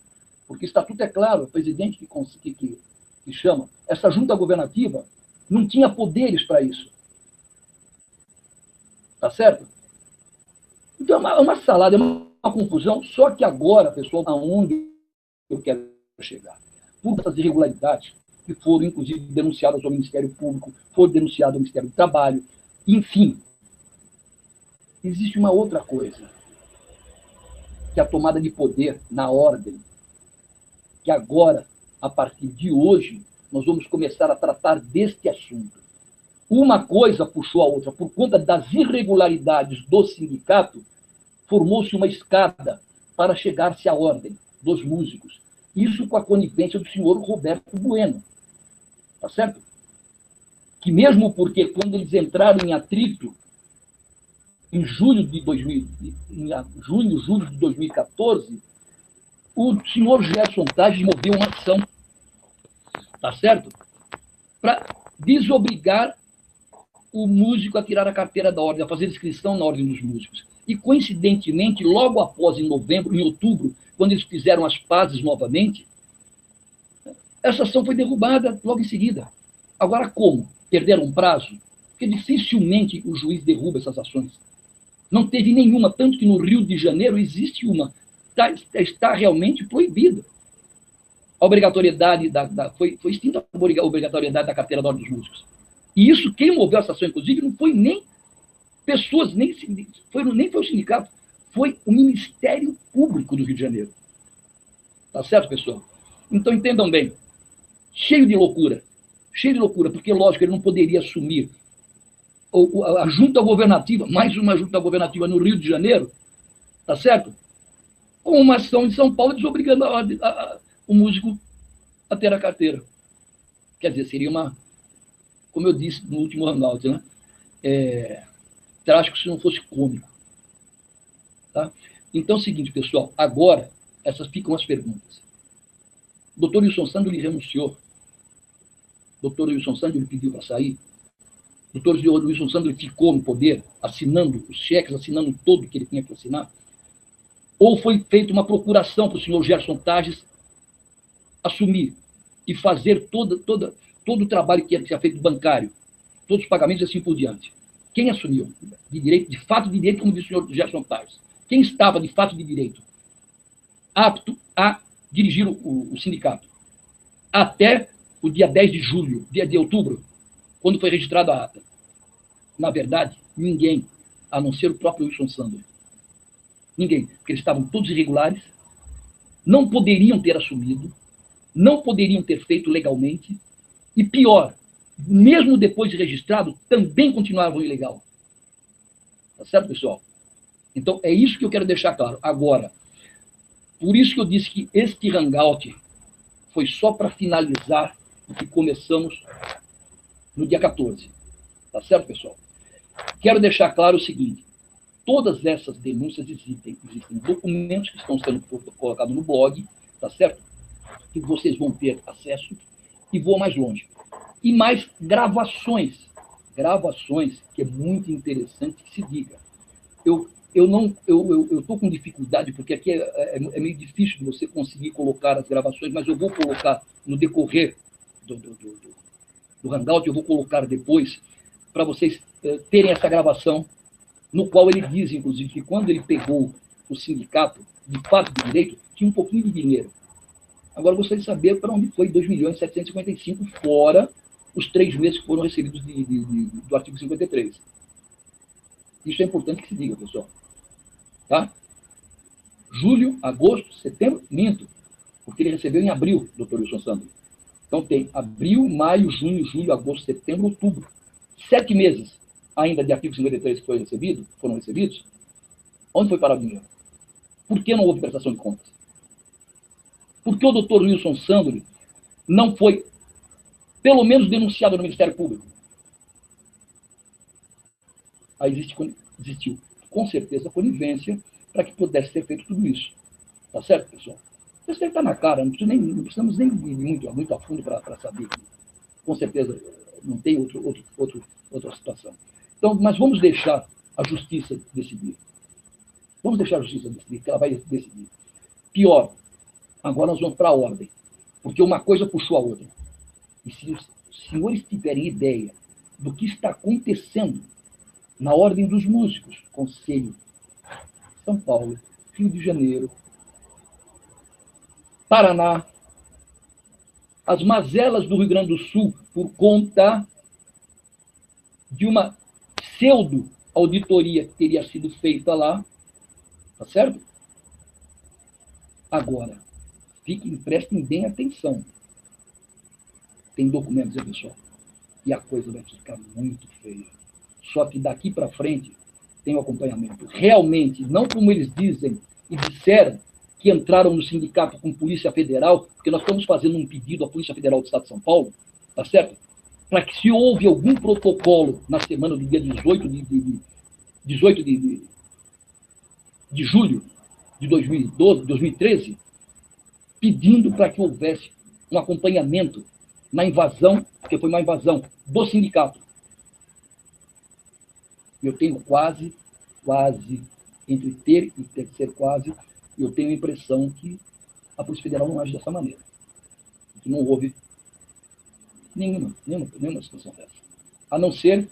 Porque o estatuto é claro, o presidente que chama. Essa junta governativa não tinha poderes para isso. Tá certo? Então é uma salada, é uma confusão. Só que agora, pessoal, aonde eu quero chegar? Por essas irregularidades que foram, inclusive, denunciadas ao Ministério Público, foram denunciadas ao Ministério do Trabalho, enfim. Existe uma outra coisa, que é a tomada de poder na ordem, que agora, a partir de hoje, nós vamos começar a tratar deste assunto. Uma coisa puxou a outra. Por conta das irregularidades do sindicato, formou-se uma escada para chegar-se à ordem dos músicos. Isso com a conivência do senhor Roberto Bueno. Tá certo? Que mesmo porque, quando eles entraram em atrito, em julho de 2014, o senhor Gerson Tages moveu uma ação, tá certo? Para desobrigar o músico a tirar a carteira da ordem, a fazer inscrição na ordem dos músicos. E, coincidentemente, logo após, em outubro, quando eles fizeram as pazes novamente, essa ação foi derrubada logo em seguida. Agora, como? Perderam um prazo? Porque dificilmente o juiz derruba essas ações. Não teve nenhuma, tanto que no Rio de Janeiro existe uma. Está realmente proibida. A obrigatoriedade foi extinta a obrigatoriedade da carteira da ordem dos músicos. E isso, quem moveu essa ação, inclusive, não foi nem pessoas, nem foi o sindicato, foi o Ministério Público do Rio de Janeiro. Tá certo, pessoal? Então, entendam bem. Cheio de loucura, porque, lógico, ele não poderia assumir a junta governativa, mais uma junta governativa no Rio de Janeiro, tá certo? Com uma ação em São Paulo desobrigando o músico a ter a carteira. Quer dizer, seria uma, como eu disse no último hangout, né? Trágico se não fosse cômico. Tá? Então é o seguinte, pessoal, agora essas ficam as perguntas. O doutor Wilson Sandro lhe renunciou. O doutor Wilson Sandro lhe pediu para sair. O doutor Wilson Sandro ficou no poder, assinando os cheques, assinando tudo que ele tinha que assinar. Ou foi feita uma procuração para o senhor Gerson Tages assumir e fazer todo o trabalho que tinha feito bancário, todos os pagamentos e assim por diante. Quem assumiu? De fato de direito, como disse o senhor Gerson Tages. Quem estava de fato de direito apto a dirigir o sindicato? Até o dia 10 de julho, dia de outubro, quando foi registrada a ata. Na verdade, ninguém, a não ser o próprio Wilson Sandro. Ninguém, porque eles estavam todos irregulares, não poderiam ter assumido, não poderiam ter feito legalmente, e pior, mesmo depois de registrado, também continuavam ilegal. Tá certo, pessoal? Então, é isso que eu quero deixar claro. Agora, por isso que eu disse que este hangout foi só para finalizar o que começamos no dia 14. Tá certo, pessoal? quero deixar claro o seguinte: todas essas denúncias existem documentos que estão sendo colocados no blog, tá certo? Que vocês vão ter acesso, e vou mais longe. E mais gravações, que é muito interessante que se diga. Eu estou com dificuldade, porque aqui é meio difícil de você conseguir colocar as gravações, mas eu vou colocar no decorrer do Hangout, eu vou colocar depois, para vocês terem essa gravação, no qual ele diz, inclusive, que quando ele pegou o sindicato, de fato de direito, tinha um pouquinho de dinheiro. Agora, eu gostaria de saber para onde foi 2.755.000, fora os 3 meses que foram recebidos do artigo 53. Isso é importante que se diga, pessoal. Tá? Julho, agosto, setembro, minto, porque ele recebeu em abril, doutor Wilson Sandro. Então tem abril, maio, junho, julho, agosto, setembro, outubro. 7 meses ainda de artigo 53 que foram recebidos. Onde foi parar o dinheiro? Por que não houve prestação de contas? Por que o doutor Wilson Sandro não foi, pelo menos, denunciado no Ministério Público? Aí existiu, com certeza, conivência para que pudesse ser feito tudo isso. Tá certo, pessoal? Isso deve estar na cara, não precisamos nem ir muito a fundo para saber. Com certeza, não tem outra situação. Então, mas vamos deixar a justiça decidir. Vamos deixar a justiça decidir, que ela vai decidir. Pior, agora nós vamos para a ordem, porque uma coisa puxou a outra. E se os senhores tiverem ideia do que está acontecendo na ordem dos músicos, Conselho, São Paulo, Rio de Janeiro, Paraná, as mazelas do Rio Grande do Sul, por conta de uma pseudo-auditoria que teria sido feita lá, tá certo? Agora, prestem bem atenção. Tem documentos aí, pessoal, e a coisa vai ficar muito feia. Só que daqui para frente tem o acompanhamento. Realmente, não como eles dizem e disseram, que entraram no sindicato com Polícia Federal, porque nós estamos fazendo um pedido à Polícia Federal do Estado de São Paulo, tá certo? Para que, se houve algum protocolo na semana do dia 18 de julho de 2013, pedindo para que houvesse um acompanhamento na invasão, porque foi uma invasão do sindicato. Eu tenho quase, entre ter e ter que ser quase, eu tenho a impressão que a Polícia Federal não age dessa maneira. Que não houve nenhuma situação dessa. A não ser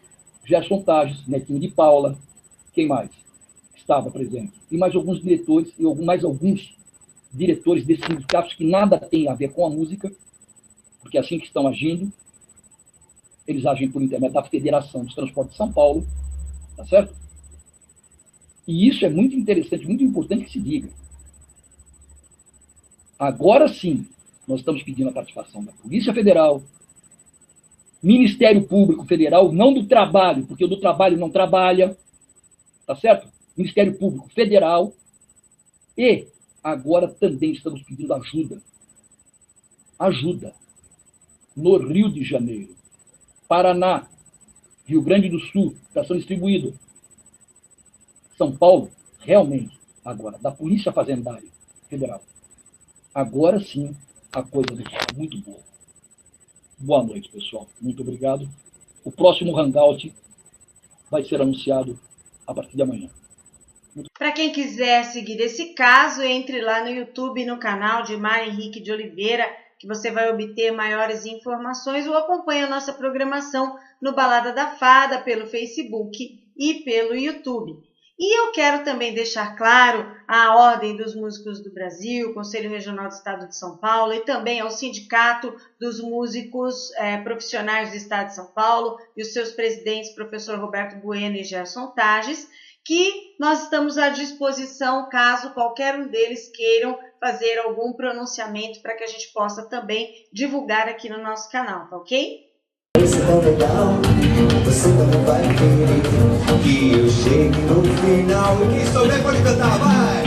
Gerson Tages, Netinho de Paula, quem mais estava presente? E mais alguns diretores, e mais alguns diretores desses sindicatos que nada tem a ver com a música, porque é assim que estão agindo, eles agem por intermédio da Federação dos Transportes de São Paulo, tá certo? E isso é muito interessante, muito importante que se diga. Agora sim, nós estamos pedindo a participação da Polícia Federal, Ministério Público Federal, não do Trabalho, porque o do Trabalho não trabalha, tá certo? Ministério Público Federal, e agora também estamos pedindo ajuda no Rio de Janeiro, Paraná, Rio Grande do Sul, está sendo distribuído. São Paulo, realmente, agora, da Polícia Fazendária Federal. Agora sim, a coisa vai ficar muito boa. Boa noite, pessoal. Muito obrigado. O próximo Hangout vai ser anunciado a partir de amanhã. Para quem quiser seguir esse caso, entre lá no YouTube, no canal de Mário Henrique de Oliveira, que você vai obter maiores informações, ou acompanhe a nossa programação no Balada da Fada, pelo Facebook e pelo YouTube. E eu quero também deixar claro a Ordem dos Músicos do Brasil, Conselho Regional do Estado de São Paulo, e também ao Sindicato dos Músicos Profissionais do Estado de São Paulo e os seus presidentes, professor Roberto Bueno e Gerson Tages, que nós estamos à disposição caso qualquer um deles queiram fazer algum pronunciamento para que a gente possa também divulgar aqui no nosso canal, tá ok? Você não vai querer que eu chegue no final. E quem souber pode cantar, vai!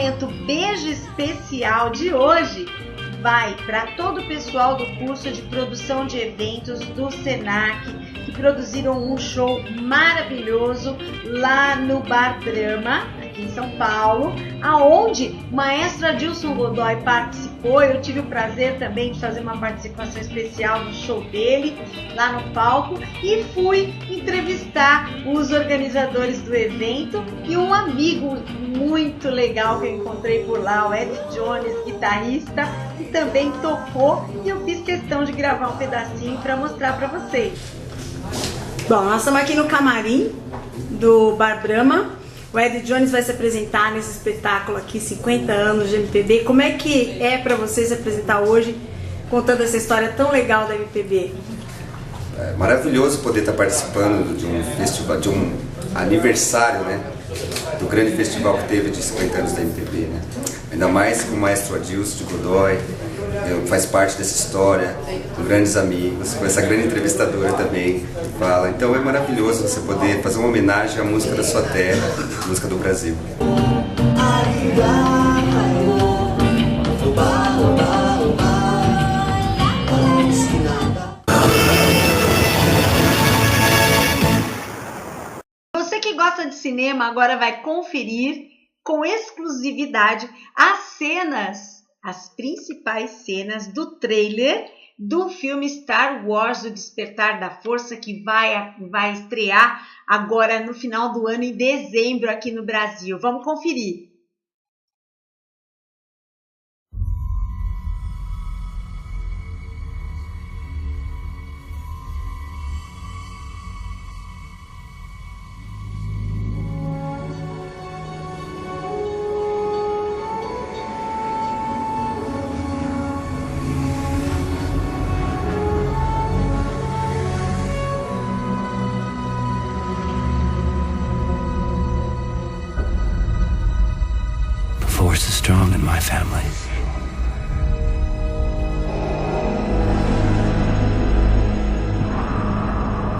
momento beijo especial de hoje vai para todo o pessoal do curso de produção de eventos do Senac, que produziram um show maravilhoso lá no Bar Brahma, aqui em São Paulo, aonde o maestro Adilson Godoy participou. Eu tive o prazer também de fazer uma participação especial no show dele, lá no palco, e fui entrevistar os organizadores do evento e um amigo muito legal que eu encontrei por lá, o Ed Jones, guitarrista, que também tocou, e eu fiz questão de gravar um pedacinho para mostrar para vocês. Bom, nós estamos aqui no camarim do Bar Brahma. O Ed Jones vai se apresentar nesse espetáculo aqui, 50 anos de MPB. Como é que é para você se apresentar hoje, contando essa história tão legal da MPB? É maravilhoso poder estar participando de um festival, de um aniversário, né, do grande festival que teve de 50 anos da MPB, né? Ainda mais com o maestro Adilson de Godoy, faz parte dessa história, com grandes amigos, com essa grande entrevistadora também que fala. Então é maravilhoso você poder fazer uma homenagem à música da sua terra, à música do Brasil. Você que gosta de cinema agora vai conferir com exclusividade as principais cenas do trailer do filme Star Wars, O Despertar da Força, que vai estrear agora no final do ano, em dezembro, aqui no Brasil. Vamos conferir. Force is strong in my family.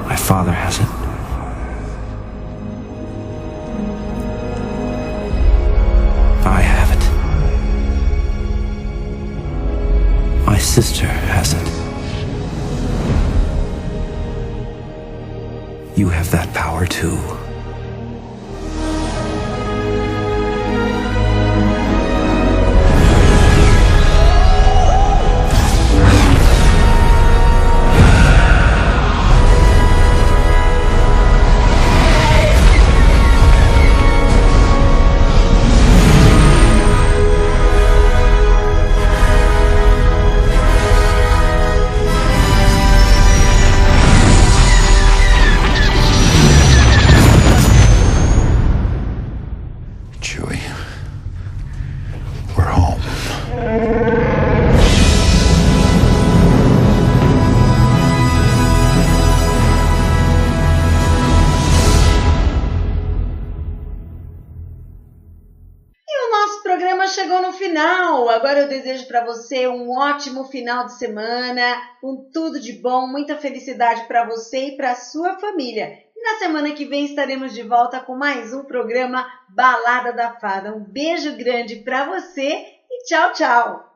My father has it. I have it. My sister has it. You have that power too. Chegou no final. Agora eu desejo para você um ótimo final de semana, com tudo de bom, muita felicidade para você e para a sua família. E na semana que vem estaremos de volta com mais um programa Balada da Fada. Um beijo grande para você e tchau, tchau!